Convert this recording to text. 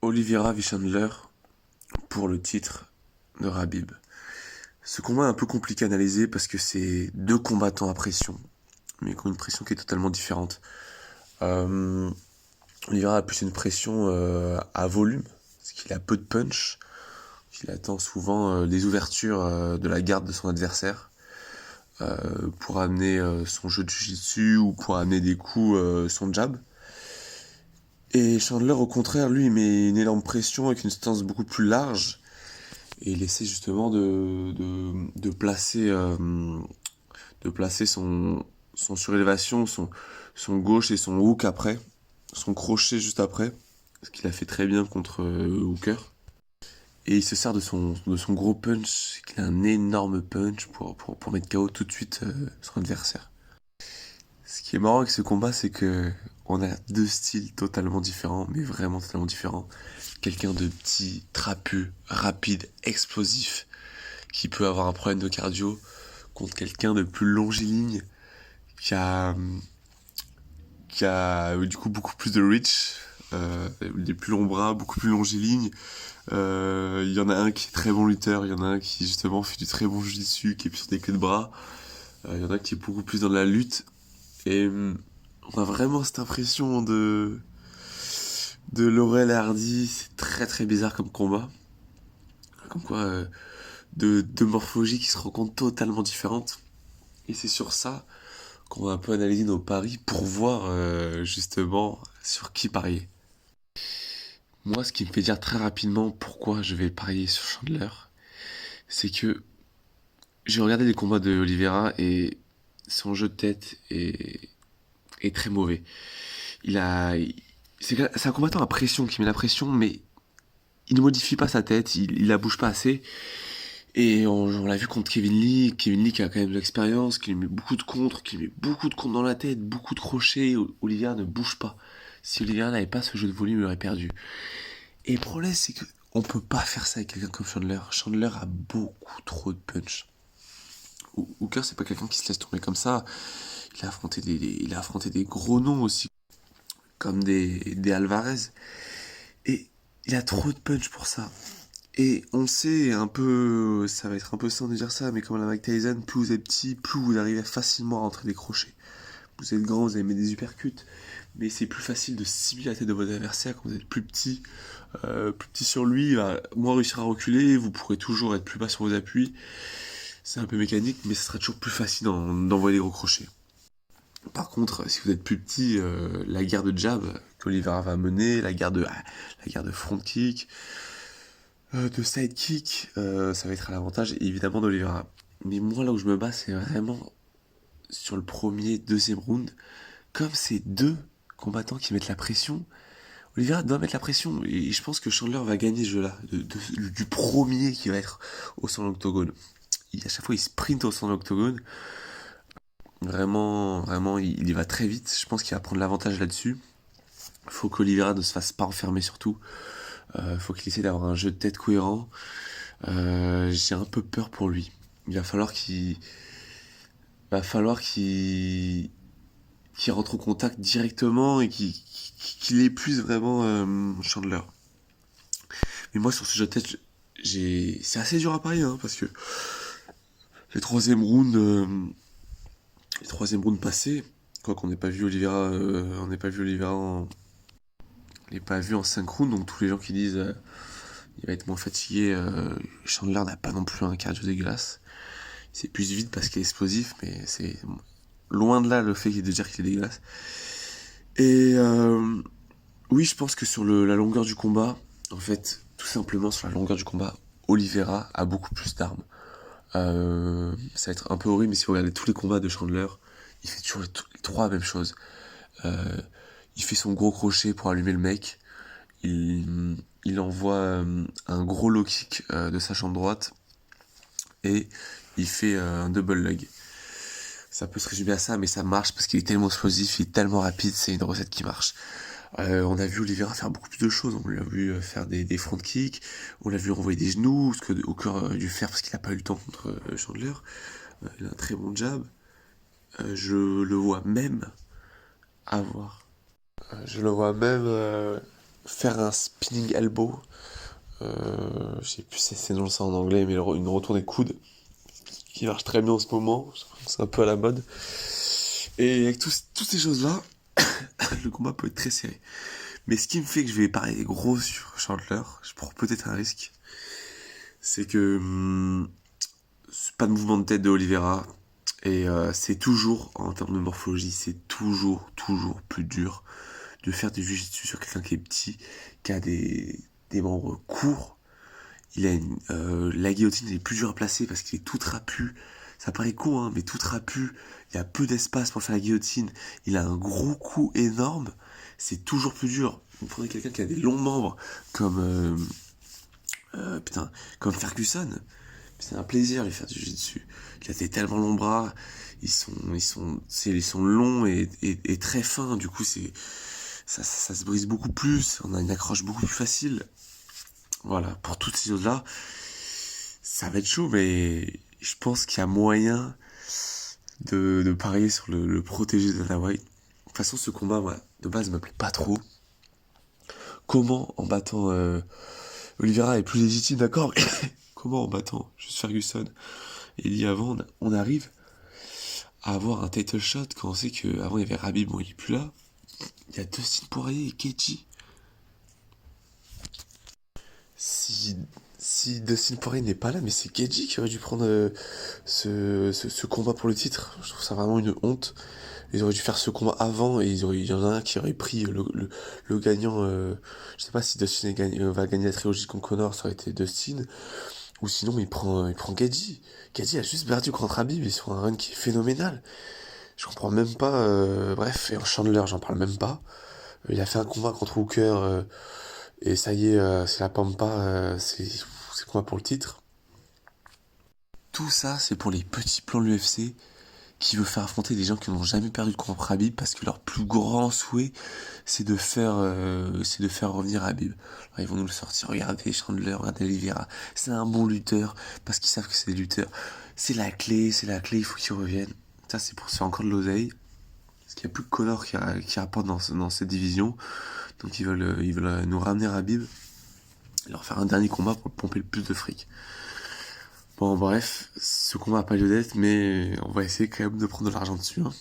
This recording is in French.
Oliveira v Chandler pour le titre de Khabib. Ce combat est un peu compliqué à analyser parce que c'est deux combattants à pression, mais qui ont une pression qui est totalement différente. Oliveira a plus une pression à volume, parce qu'il a peu de punch. Il attend souvent les ouvertures de la garde de son adversaire pour amener son jeu de jiu-jitsu ou pour amener des coups, son jab. Et Chandler, au contraire, lui, il met une énorme pression avec une distance beaucoup plus large et il essaie justement de placer son surélévation, son gauche et son hook après, son crochet juste après, ce qu'il a fait très bien contre Hooker. Et il se sert de son gros punch, qu'il a un énorme punch pour mettre KO tout de suite son adversaire. Ce qui est marrant avec ce combat, c'est que on a deux styles totalement différents, mais vraiment totalement différents. Quelqu'un de petit, trapu, rapide, explosif, qui peut avoir un problème de cardio, contre quelqu'un de plus longiligne, qui a du coup beaucoup plus de reach, des plus longs bras, beaucoup plus longiligne. Il y en a un qui est très bon lutteur, il y en a un qui justement fait du très bon jiu-jitsu, qui est plus sur des clés de bras. Il y en a un qui est beaucoup plus dans la lutte. Et on a vraiment cette impression de Laurel et Hardy. C'est très très bizarre comme combat. Comme quoi, deux morphologies qui se rencontrent totalement différentes. Et c'est sur ça qu'on va un peu analyser nos paris pour voir justement sur qui parier. Moi, ce qui me fait dire très rapidement pourquoi je vais parier sur Chandler, c'est que j'ai regardé les combats de Oliveira et son jeu de tête est très mauvais. C'est un combattant à pression qui met la pression, mais il ne modifie pas sa tête, il la bouge pas assez. Et on l'a vu contre Kevin Lee qui a quand même de l'expérience, qui lui met beaucoup de contres, qui lui met beaucoup de contres dans la tête, beaucoup de crochets. Oliveira ne bouge pas. Si Oliveira n'avait pas ce jeu de volume, il aurait perdu. Et le problème, c'est que on peut pas faire ça avec quelqu'un comme Chandler. Chandler a beaucoup trop de punch. Hooker, c'est pas quelqu'un qui se laisse tomber comme ça. Il a affronté des gros noms aussi, comme des Alvarez. Et il a trop de punch pour ça. Et on sait un peu, ça va être un peu sans de dire ça, mais comme la Mike Tyson, plus vous êtes petit, plus vous arrivez facilement à rentrer des crochets. Vous êtes grand, vous avez mis des uppercuts, mais c'est plus facile de cibler la tête de votre adversaire quand vous êtes plus petit. Plus petit sur lui, il va moins réussir à reculer, vous pourrez toujours être plus bas sur vos appuis. C'est un peu mécanique, mais ce sera toujours plus facile d'envoyer des gros crochets. Par contre, si vous êtes plus petit, la guerre de jab qu'Oliveira va mener, la guerre de front kick, de side kick, ça va être à l'avantage évidemment d'Oliveira. Mais moi là où je me bats, c'est vraiment sur le premier, deuxième round. Comme c'est deux combattants qui mettent la pression, Oliveira doit mettre la pression. Et je pense que Chandler va gagner ce jeu-là, du premier qui va être au centre de l'octogone. À chaque fois, il sprint au centre de l'octogone. Vraiment, il y va très vite. Je pense qu'il va prendre l'avantage là-dessus. Faut qu'Oliveira ne se fasse pas enfermer surtout. Faut qu'il essaie d'avoir un jeu de tête cohérent. J'ai un peu peur pour lui. Il va falloir qu'il rentre au contact directement et qu'il épuise vraiment Chandler. Mais moi sur ce jeu de tête, c'est assez dur à parier hein, parce que les troisième rounds passés, quoi qu'on n'ait pas vu Oliveira, on n'est pas vu en 5 rounds, donc tous les gens qui disent il va être moins fatigué, Chandler n'a pas non plus un cardio dégueulasse. Il s'épuise vite parce qu'il est explosif, mais c'est loin de là le fait de dire qu'il est dégueulasse. Et oui, je pense que sur la longueur du combat, en fait, tout simplement sur la longueur du combat, Oliveira a beaucoup plus d'armes. Ça va être un peu horrible, mais si vous regardez tous les combats de Chandler, il fait toujours les trois mêmes choses. Il fait son gros crochet pour allumer le mec. Il envoie un gros low kick de sa jambe droite. Et il fait un double leg. Ça peut se résumer à ça, mais ça marche parce qu'il est tellement explosif, il est tellement rapide, c'est une recette qui marche. On a vu Oliveira faire beaucoup plus de choses, on l'a vu faire des front kicks, on l'a vu renvoyer des genoux, ce que Hooker a dû faire parce qu'il n'a pas eu le temps contre Chandler. Il a un très bon jab. Je le vois même faire un spinning elbow. Je sais plus si c'est dans ça en anglais, mais une retournée coude qui marche très bien en ce moment. C'est un peu à la mode. Et avec toutes ces choses-là, le combat peut être très serré. Mais ce qui me fait que je vais parier gros sur Chandler, je prends peut-être un risque, c'est que c'est pas de mouvement de tête de Oliveira. Et c'est toujours, en termes de morphologie, c'est toujours plus dur de faire du jiu-jitsu sur quelqu'un qui est petit, qui a des membres courts. La guillotine elle est plus dure à placer parce qu'il est tout trapu. Ça paraît con, hein, mais tout trapu. Il y a peu d'espace pour faire la guillotine. Il a un gros cou énorme. C'est toujours plus dur. Il faudrait quelqu'un qui a des longs membres comme comme Ferguson. C'est un plaisir de lui faire du jiu-jitsu. Il a des tellement longs bras. Ils sont longs et très fins. Du coup, ça se brise beaucoup plus. On a une accroche beaucoup plus facile. Voilà, pour toutes ces choses-là, ça va être chaud, mais je pense qu'il y a moyen de parier sur le protégé de Dana White. De toute façon, ce combat, moi, de base, me plaît pas trop. Comment, en battant Oliveira est plus légitime, d'accord, mais comment en battant juste Ferguson et dit avant, on arrive à avoir un title shot quand on sait qu'avant il y avait Khabib, bon il est plus là. Il y a Dustin Poirier et Gaethje. Si Dustin Poirier n'est pas là, mais c'est Gaethje qui aurait dû prendre ce combat pour le titre. Je trouve ça vraiment une honte. Ils auraient dû faire ce combat avant et il y en a un qui aurait pris le gagnant. Je sais pas si Dustin va gagner la trilogie contre Conor, ça aurait été Dustin. Ou sinon il prend Gaethje. Gaethje a juste perdu contre Khabib et sur un run qui est phénoménal. Je comprends même pas. Bref, et en Chandler, j'en parle même pas. Il a fait un combat contre Hooker. Et ça y est, c'est la pampa, c'est combat pour le titre. Tout ça, c'est pour les petits plans de l'UFC qui veut faire affronter des gens qui n'ont jamais perdu de combat pour Khabib parce que leur plus grand souhait, c'est de faire revenir Khabib. Alors, ils vont nous le sortir. Regardez Chandler, regardez Oliveira. C'est un bon lutteur parce qu'ils savent que c'est des lutteurs. C'est la clé, il faut qu'ils reviennent. Ça, c'est pour se faire encore de l'oseille. Parce qu'il n'y a plus que Conor qui rapporte dans cette division. Donc ils veulent nous ramener Khabib et leur faire un dernier combat pour pomper le plus de fric. Bon bref, ce combat n'a pas lieu d'être, mais on va essayer quand même de prendre de l'argent dessus. Hein.